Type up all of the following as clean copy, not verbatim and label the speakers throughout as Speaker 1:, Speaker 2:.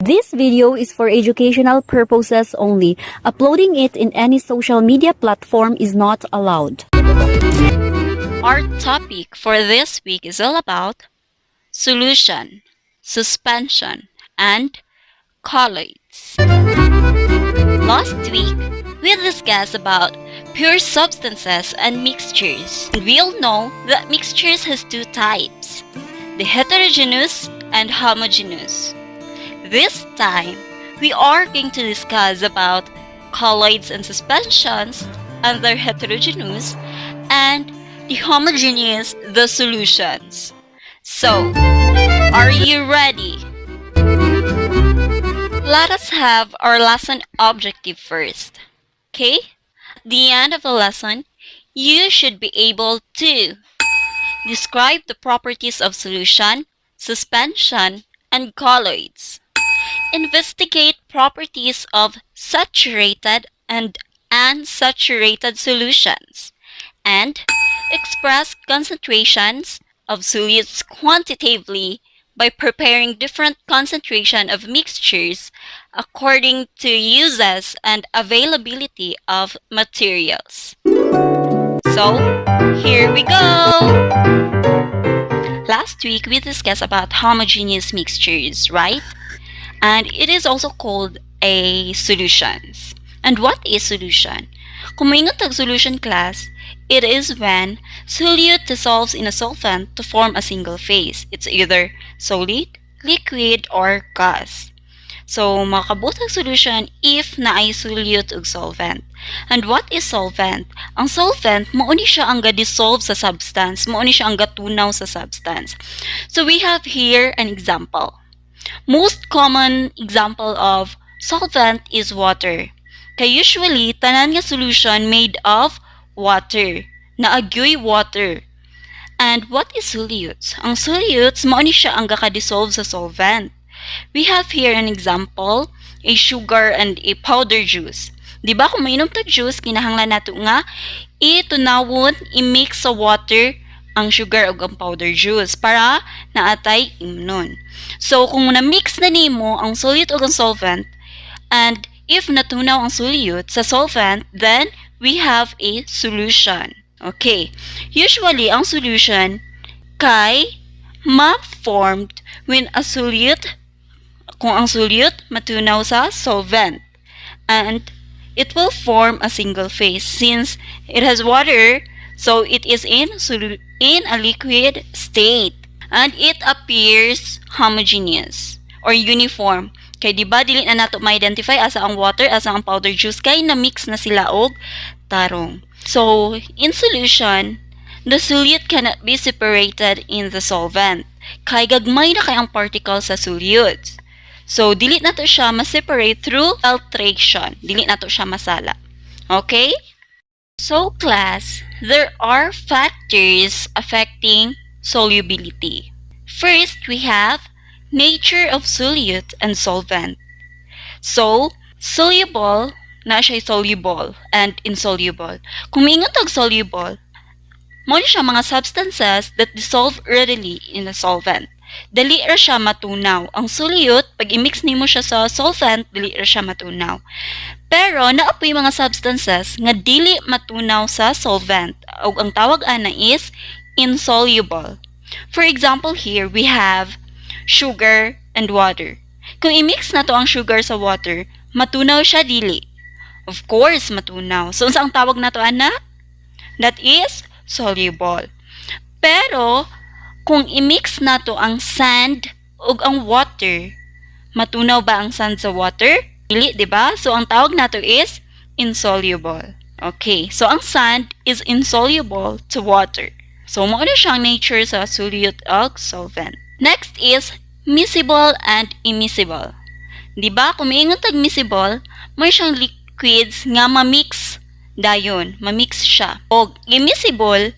Speaker 1: This video is for educational purposes only. Uploading it in any social media platform is not allowed.
Speaker 2: Our topic for this week is all about solution, suspension, and colloids. Last week, we discussed about pure substances and mixtures. We all know that mixtures has two types, the heterogeneous and homogeneous. This time, we are going to discuss about colloids and suspensions and their heterogeneous, and the homogeneous, the solutions. So, are you ready? Let us have our lesson objective first. Okay? At the end of the lesson, you should be able to describe the properties of solution, suspension, and colloids. Investigate properties of saturated and unsaturated solutions, and express concentrations of solutes quantitatively by preparing different concentration of mixtures according to uses and availability of materials. So, here we go! Last week, we discussed about homogeneous mixtures, right? And it is also called a solutions. And what is solution? Kung maingon tag solution class, it is when solute dissolves in a solvent to form a single phase. It's either solid, liquid, or gas. So, makabutang solution if naay solute ug solvent. And what is solvent? Ang solvent, mauni siya ang ga-dissolve sa substance, mauni siya ang gatunaw sa substance. So, we have here an example. Most common example of solvent is water. Kaya usually, tanan nga solution made of water. Naagyoy water. And what is solutes? Ang solutes, mauni siya ang gaka-dissolve sa solvent. We have here an example, a sugar and a powder juice. Diba kung mainom tag juice, kinahanglan nato nga itunawon, i-mix sa water ang sugar o ang powder juice para naatay imnon. So, kung na-mix na nimo ang solute o ang solvent, and if natunaw ang solute sa solvent, then we have a solution. Okay. Usually, ang solution kay ma-formed when a solute, kung ang solute matunaw sa solvent. And it will form a single phase since it has water, so it is in a liquid state. And it appears homogeneous or uniform. Kay diba dili na nato ma-identify asa ang water, asa ang powder juice kay na-mix na sila og tarong. So, in solution, the solute cannot be separated in the solvent. Kay gagmay na kay ang particle sa solute. So, dili na to siya ma-separate through filtration. Dili na to siya masala. Okay? So, class, there are factors affecting solubility. First, we have nature of solute and solvent. So, soluble, na siya soluble and insoluble. Kung miingon tag soluble, mo siya mga substances that dissolve readily in a solvent. Dali ra siya matunaw. Ang solute, pag i-mix nimo siya sa solvent, dali ra siya matunaw. Pero naapoy mga substances nga dili matunaw sa solvent. O ang tawag ana is insoluble. For example here, we have sugar and water. Kung i-mix na to ang sugar sa water, matunaw siya dili. Of course, matunaw. So, unsa ang tawag na to ana? That is soluble. Pero, kung i-mix na to ang sand ug ang water, matunaw ba ang sand sa water? Dili, di ba? So, ang tawag na to is insoluble. Okay, so ang sand is insoluble to water. So, mao na siyang nature sa solute ug solvent. Next is miscible and immiscible. Di ba? Kung maingon tag miscible, may siyang liquids nga ma-mix dayon, ma-mix siya. Og immiscible,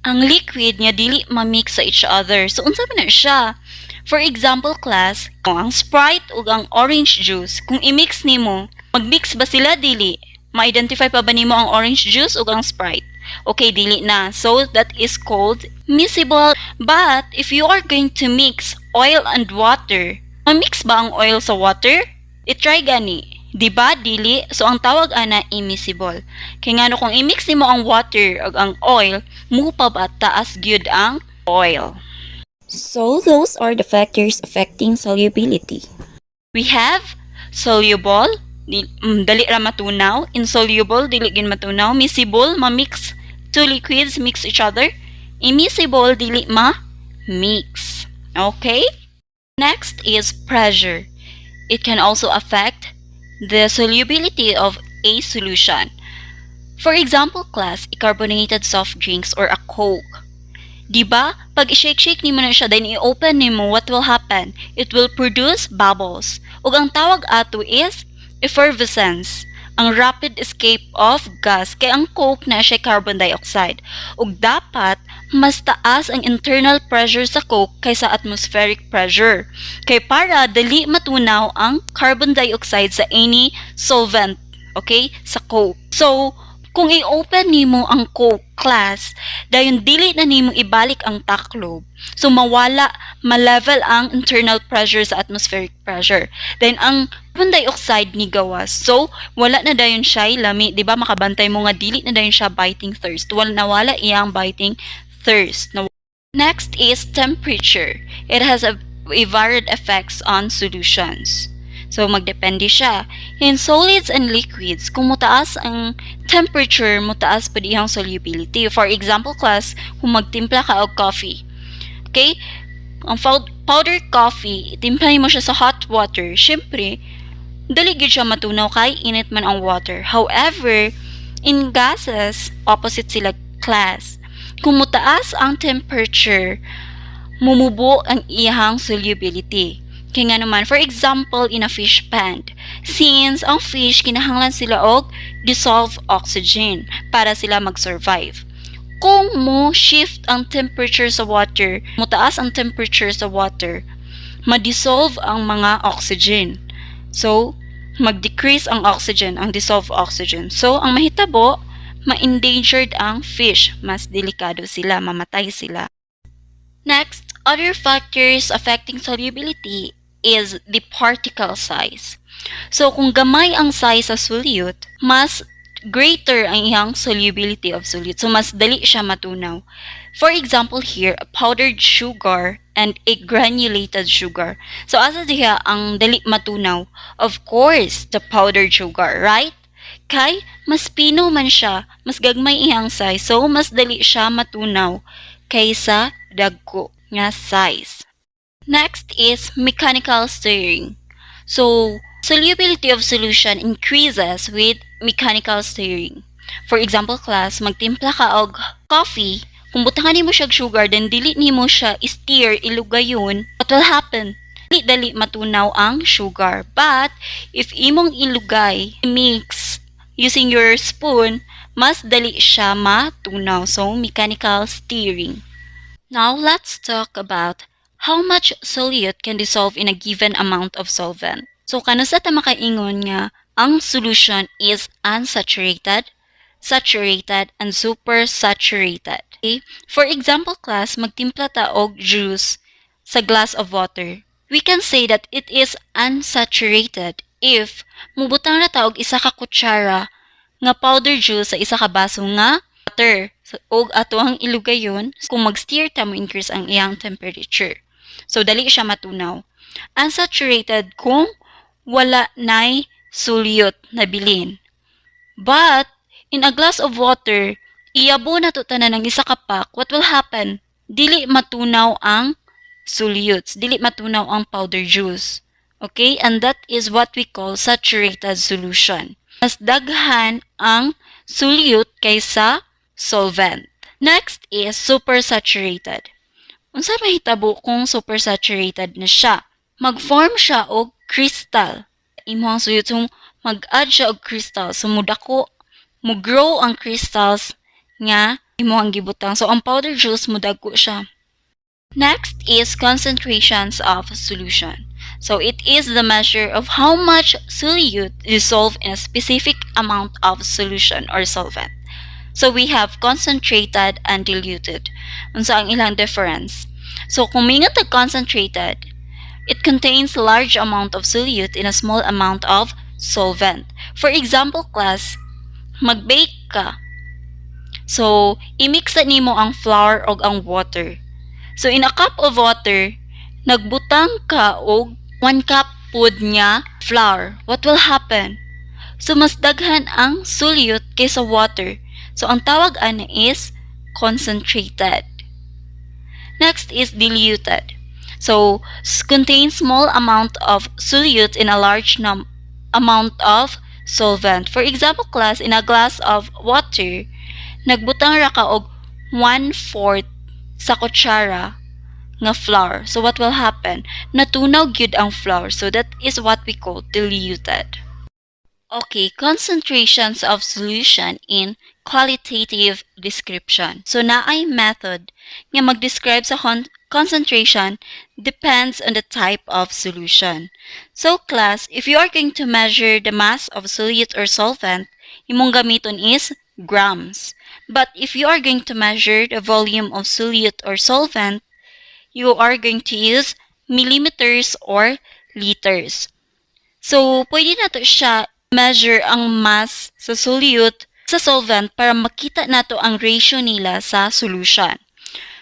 Speaker 2: ang liquid nga dili ma-mix sa each other. So, unsa man na siya? For example, class, kung ang Sprite ug ang orange juice, kung i-mix nimo, mag-mix ba sila dili? Ma-identify pa ba nimo ang orange juice ug ang Sprite? Okay, dili na. So, that is called miscible. But, if you are going to mix oil and water, Mamix ba ang oil sa water? I-try gani. Diba, dili? So, ang tawag ana, immiscible. Kaya nga no, kung i-mix nimo ang water ag ang oil, mupa ba taas gyud ang oil.
Speaker 1: So, those are the factors affecting solubility.
Speaker 2: We have soluble, dali ra matunaw, insoluble, dili gin matunaw, miscible, ma-mix, two liquids mix each other, immiscible, dili ma-mix. Okay? Next is pressure. It can also affect the solubility of a solution. For example, class, a carbonated soft drinks or a Coke. Diba? Pag i-shake-shake nimo na siya, then i-open nimo, what will happen? It will produce bubbles. Ug ang tawag ato is effervescence, ang rapid escape of gas. Kay ang Coke na siya carbon dioxide. Ug dapat mas taas ang internal pressure sa Coke kaysa atmospheric pressure. Kay para dali matunaw ang carbon dioxide sa any solvent, okay, sa Coke. So, kung i-open nimo ang Coke class, dayon dili na nimo ibalik ang taklob. So mawala, ma-level ang internal pressure sa atmospheric pressure. Then ang carbon dioxide ni gawas. So wala na dayon siya lami, di ba makabantay mo nga dili na dayon siya biting thirst. Nawala iyang biting thirst. Next is temperature. It has a varied effects on solutions. So, magdepende siya. In solids and liquids, kung mutaas ang temperature, mutaas pa dihang solubility. For example, class, kung magtimpla ka og coffee. Okay? Ang powdered coffee, timpla mo siya sa hot water. Siyempre, dali gyud siya matunaw kay init man ang water. However, in gases, opposite sila class. Kung mutaas ang temperature, mumubo ang iyang solubility. Kaya nga naman, for example, in a fish pond, since ang fish, kinahanglan sila og dissolved oxygen para sila mag-survive. Kung mo shift ang temperature sa water, mutaas ang temperature sa water, ma-dissolve ang mga oxygen. So, mag-decrease ang oxygen, ang dissolved oxygen. So, ang mahitabo, ma-endangered ang fish. Mas delikado sila, mamatay sila. Next, other factors affecting solubility is the particle size. So, kung gamay ang size sa solute, mas greater ang iyang solubility of solute. So, mas dali siya matunaw. For example here, a powdered sugar and a granulated sugar. So, asa diha ang dali matunaw? Of course, the powdered sugar, right? Kay, mas pino man siya, mas gagmay iyang size. So, mas dali siya matunaw kaysa dagko nga size. Next is mechanical stirring. So, solubility of solution increases with mechanical stirring. For example, class, magtimpla ka og coffee, kung butangan nimo siya sugar, then dili nimo siya stir, ilugayon, what will happen? Dali matunaw ang sugar. But, if imong ilugay, mix, using your spoon, mas dali siya matunaw. So, mechanical stirring. Now, let's talk about how much solute can dissolve in a given amount of solvent. So, kanusa ta makaingon nga ang solution is unsaturated, saturated, and supersaturated. Okay? For example, class, magtimpla ta og juice sa glass of water. We can say that it is unsaturated if mubutang na ta og isa ka kutsara nga powder juice sa isa ka baso nga water. Og ato ang ilugayon, kung mag-stir ta mo increase ang iyang temperature. So, dali siya matunaw. Unsaturated kung wala na'y solute na bilin. But, in a glass of water, iyabo na to tanan ng isa ka pack, what will happen? Dili matunaw ang solutes. Dili matunaw ang powder juice. Okay? And that is what we call saturated solution. Mas daghan ang solute kaysa solvent. Next is supersaturated. Unsa mahitabo kung supersaturated na siya? Mag-form siya og crystal. Imo ang suyot mag-add siya og crystal. So mudako, mo-grow ang crystals nga imo ang gibutang. So ang powder juice mudagko siya. Next is concentrations of solution. So it is the measure of how much solute dissolve in a specific amount of solution or solvent. So we have concentrated and diluted. Unsa ang ilang difference? So kung mingat concentrated, It contains a large amount of solute in a small amount of solvent. For example, class, mag-bake ka. So, i-mix na nimo ang flour o ang water. So, in a cup of water, nagbutang ka og 1 cup pod nga flour. What will happen? So, mas daghan ang solute kaysa water. So, ang tawag ana is concentrated. Next is diluted. So, contains small amount of solute in a large amount of solvent. For example, class, in a glass of water, nagbutang ra ka og 1/4 sa kutsara nga flour. So, what will happen? Natunaw gyud ang flour. So, that is what we call diluted. Okay, concentrations of solution in qualitative description. So, naay method nga mag-describe sa concentration depends on the type of solution. So, class, if you are going to measure the mass of solute or solvent, imong gamiton is grams. But if you are going to measure the volume of solute or solvent, you are going to use millimeters or liters. So, pwede na to siya measure ang mass sa solute sa solvent para makita nato ang ratio nila sa solution.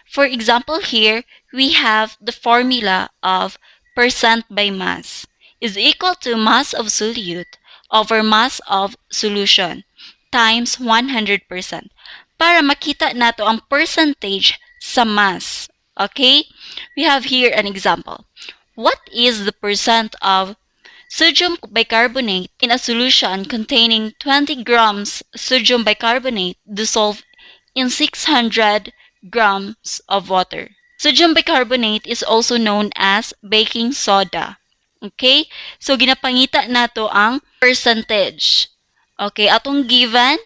Speaker 2: For example here, we have the formula of percent by mass is equal to mass of solute over mass of solution times 100% para makita nato ang percentage sa mass. Okay? We have here an example. What is the percent of sodium bicarbonate in a solution containing 20 grams sodium bicarbonate dissolved in 600 grams of water? Sodium bicarbonate is also known as baking soda. Okay? So, ginapangita nato ang percentage. Okay, atong given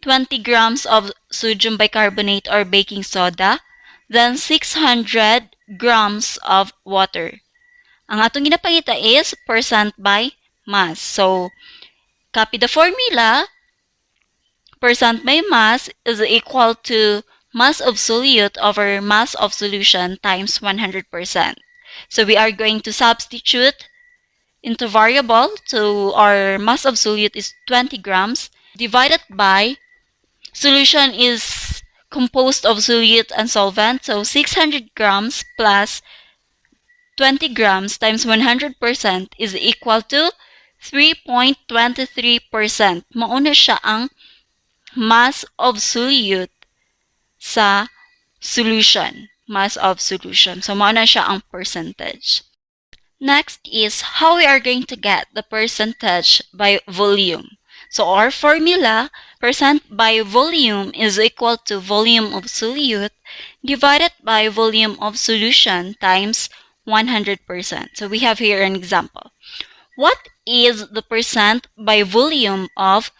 Speaker 2: 20 grams of sodium bicarbonate or baking soda, then 600 grams of water. Ang atong ginapangita is percent by mass. So, copy the formula. Percent by mass is equal to mass of solute over mass of solution times 100%. So, we are going to substitute into variable. So, our mass of solute is 20 grams divided by solution is composed of solute and solvent. So, 600 grams plus 20 grams times 100% is equal to 3.23%. Mauna siya ang mass of solute sa solution. Mass of solution. So, mauna siya ang percentage. Next is how we are going to get the percentage by volume. So, our formula, percent by volume is equal to volume of solute divided by volume of solution times 100%. So, we have here an example. What is the percent by volume of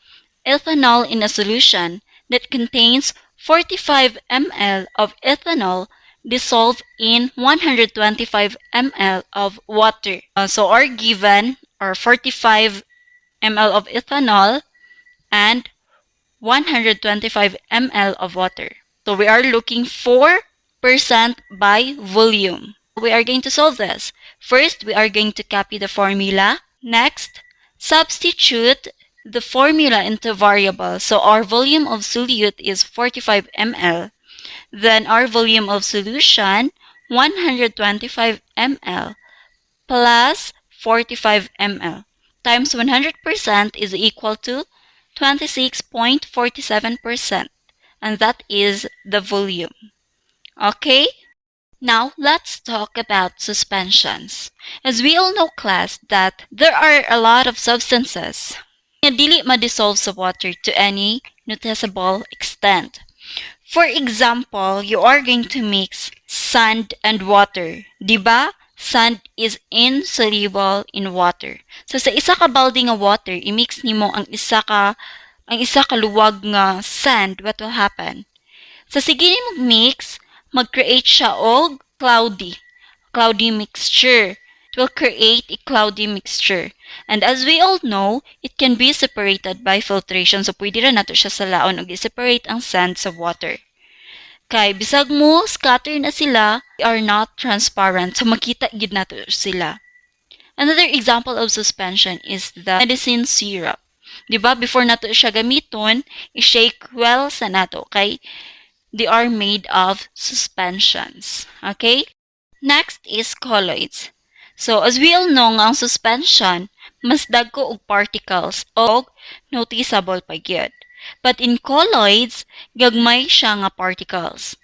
Speaker 2: ethanol in a solution that contains 45 ml of ethanol dissolved in 125 ml of water? So, our given are 45 ml of ethanol and 125 ml of water. So, we are looking for percent by volume. We are going to solve this. First, we are going to copy the formula. Next, substitute the formula into variable. So, our volume of solute is 45 ml. Then, our volume of solution, 125 ml plus 45 ml times 100% is equal to 26.47%. And that is the volume. Okay? Now, let's talk about suspensions. As we all know, class, that there are a lot of substances na dili ma-dissolve sa water to any noticeable extent. For example, you are going to mix sand and water. Diba? Sand is insoluble in water. So, sa isa ka balde nga water, i-mix nimo ang isa ka luwag nga sand, what will happen? Sa sige nimo mix, mag-create siya og cloudy mixture. It will create a cloudy mixture. And as we all know, it can be separated by filtration. So, pwede ra nato siya sa laon og i-separate ang sand sa water. Kay bisag mo scatter na sila, they are not transparent. So makita gid nato sila. Another example of suspension is the medicine syrup. 'Di ba? Before nato siya gamiton, i-shake well sa nato kay they are made of suspensions. Okay? Next is colloids. So, as we all know nga ang suspension, mas dagko og particles o noticeable pa gyud. But in colloids, gagmay siya nga particles.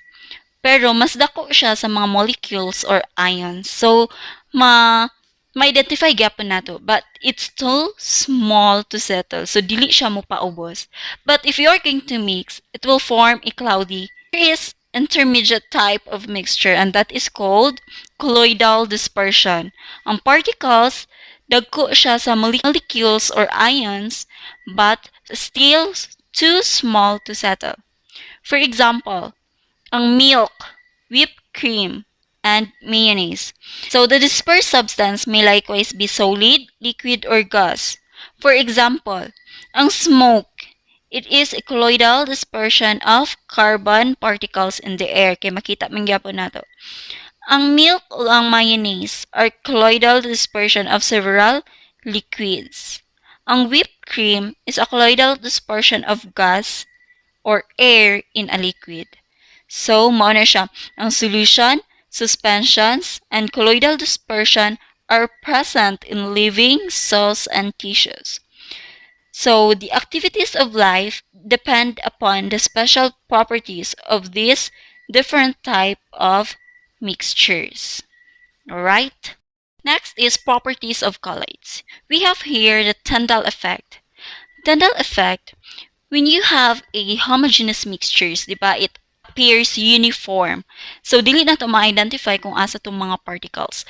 Speaker 2: Pero mas dako siya sa mga molecules or ions. So, ma-identify gyapon nato, but it's too small to settle. So, dili siya mo paubos. But if you're going to mix, it will form a cloudy. There is intermediate type of mixture, and that is called colloidal dispersion. Ang particles, dagko siya sa molecules or ions, but still too small to settle. For example, ang milk, whipped cream, and mayonnaise. So the dispersed substance may likewise be solid, liquid, or gas. For example, ang smoke, it is a colloidal dispersion of carbon particles in the air. Kaya makita man gyapon nato. Ang milk o ang mayonnaise are colloidal dispersion of several liquids. Ang whipped cream is a colloidal dispersion of gas or air in a liquid. So, mao na siya. Ang solution, suspensions, and colloidal dispersion are present in living cells and tissues. So, the activities of life depend upon the special properties of these different type of mixtures. Alright? Next is properties of colloids. We have here the Tyndall effect. Tyndall effect, when you have a homogeneous mixtures, di ba, it appears uniform. So, dili na to ma-identify kung asa itong mga particles.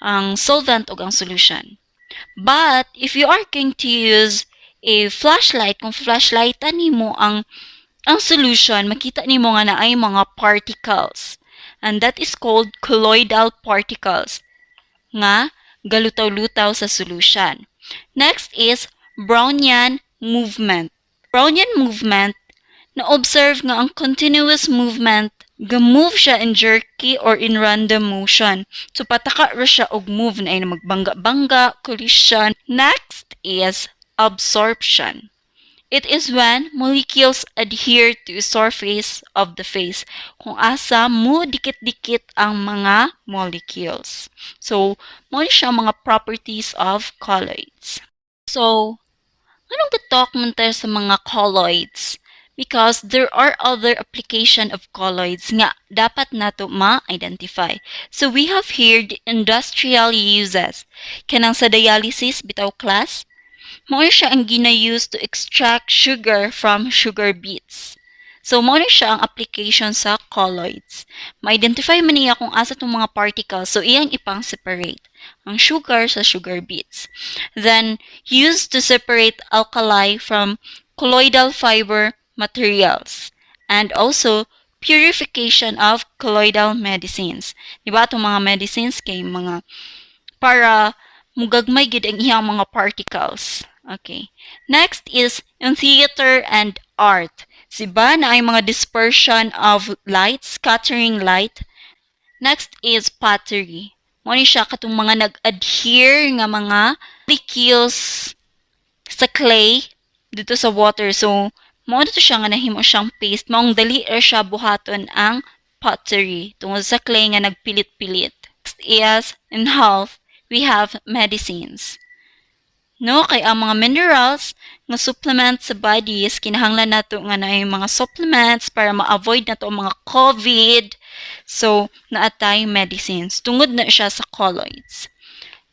Speaker 2: Ang solvent o ang solution. But, if you are going to use a flashlight, kung flashlightan nimo ang solution, makita nimo nga na ay mga particles. And that is called colloidal particles nga galutaw-lutaw sa solution. Next is Brownian movement. Brownian movement, na-observe nga ang continuous movement, ga-move siya in jerky or in random motion. So, pataka ra siya og move na ay magbangga-bangga, collision. Next is absorption. It is when molecules adhere to the surface of the face. Kung asa mo dikit-dikit ang mga molecules. So, mo siya mga properties of colloids. So, anong gatok man tayo sa mga colloids? Because there are other application of colloids nga dapat nato ma-identify. So, we have here the industrial uses. Kanang sa dialysis, bitaw class, mao siya ang gina-use to extract sugar from sugar beets. So, mao siya ang application sa colloids. Ma-identify man niya kung asa itong mga particles, so iyang ipang-separate ang sugar sa sugar beets. Then, used to separate alkali from colloidal fiber materials. And also, purification of colloidal medicines. Diba itong mga medicines kay mga para mugagmay gid ang iyang mga particles. Okay. Next is in theater and art. Siba na ay mga dispersion of light, scattering light. Next is pottery. Mo ni siya katong mga nag-adhere nga mga molecules sa clay dito sa water. So, mo dito siya nga nahimo siyang paste. Maong dali siya buhaton ang pottery tungod sa clay nga nagpilit-pilit. Next is in health, we have medicines. No, kay ang mga minerals nga supplements sa bodies, kinahanglan nato nga na yung mga supplements para ma-avoid nato ang mga COVID. So, naatay medicines. Tungod na siya sa colloids.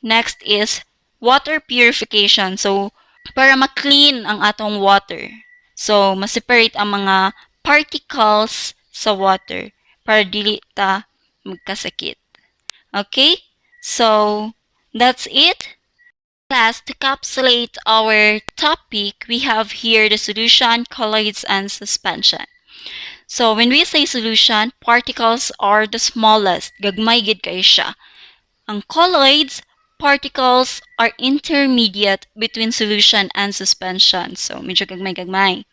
Speaker 2: Next is water purification. So, para ma-clean ang atong water. So, ma-separate ang mga particles sa water para dili ta magkasakit. Okay? So, that's it. Class, to encapsulate our topic, we have here the solution, colloids, and suspension. So, when we say solution, particles are the smallest. Gagmay gid kay siya. Ang colloids, particles are intermediate between solution and suspension. So, medyo gagmay-gagmay.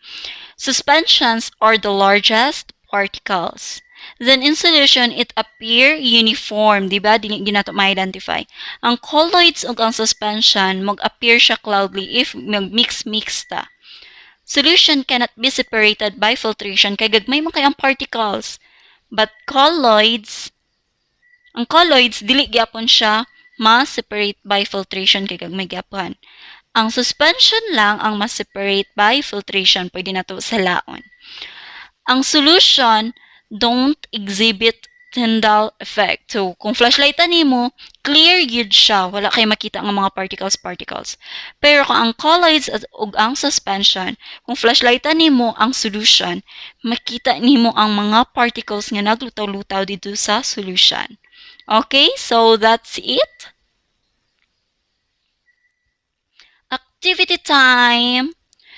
Speaker 2: Suspensions are the largest, particles. Then in solution, it appear uniform, di ba? Dili ginato ma-identify. Ang colloids ug ang suspension mag-appear siya cloudly if mag-mix ta. Solution cannot be separated by filtration kay gagmay man kay ang particles. But ang colloids dili gyapon siya ma-separate by filtration kay gagmay gyapon. Ang suspension lang ang ma-separate by filtration, pwede na to sa laon. Ang solution don't exhibit Tyndall effect. So, kung flashlightan nimo, clear yun siya. Wala kayo makita ng mga particles. Pero kung ang colloids ug ang suspension, kung flashlightan nimo ang solution, makita nimo ang mga particles nga naglutaw-lutaw dito sa solution. Okay, so that's it. Activity time.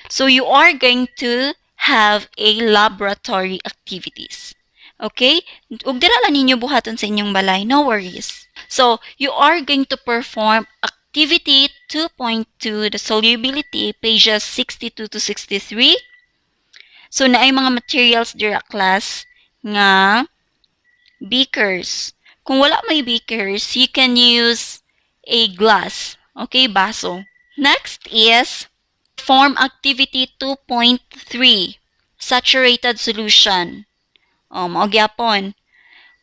Speaker 2: So you are going to have a laboratory activities. Okay? Ug dira lang ninyo buhaton sa inyong balay, no worries. So you are going to perform activity 2.2, the solubility, pages 62 to 63. So naay mga materials dira class nga beakers. Kung wala may beakers, you can use a glass. Okay, baso. Next is form activity 2.3, saturated solution. Mao gyapon.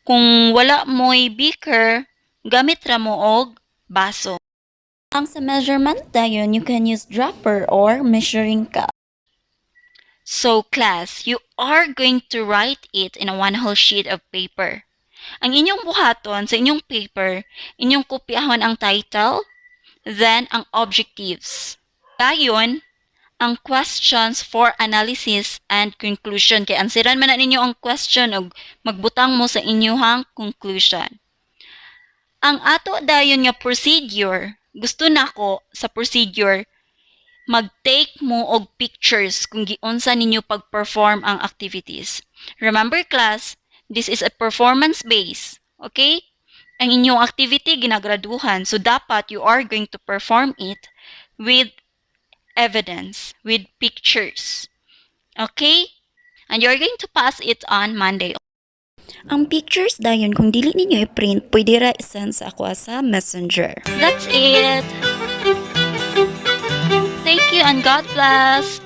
Speaker 2: Kung wala mo'y beaker, gamit ra mo og baso.
Speaker 1: Ang sa measurement dayon, you can use dropper or measuring cup.
Speaker 2: So class, you are going to write it in a one whole sheet of paper. Ang inyong buhaton sa inyong paper, inyong kopyahon ang title, then ang objectives. Dayon, ang questions for analysis and conclusion. Kaya ansiran man na ninyo ang question o magbutang mo sa inyong conclusion. Ang ato dayon nga procedure, gusto nako sa procedure, mag-take mo og pictures kung giunsa ninyo pag-perform ang activities. Remember class, this is a performance base. Okay? Ang inyong activity ginagraduhan. So dapat you are going to perform it with evidence, with pictures. Okay? And you're going to pass it on Monday.
Speaker 1: Ang pictures dayon, kung dili ninyo i-print, pwede ra i-send sa ako sa messenger.
Speaker 2: That's it. Thank you and God bless.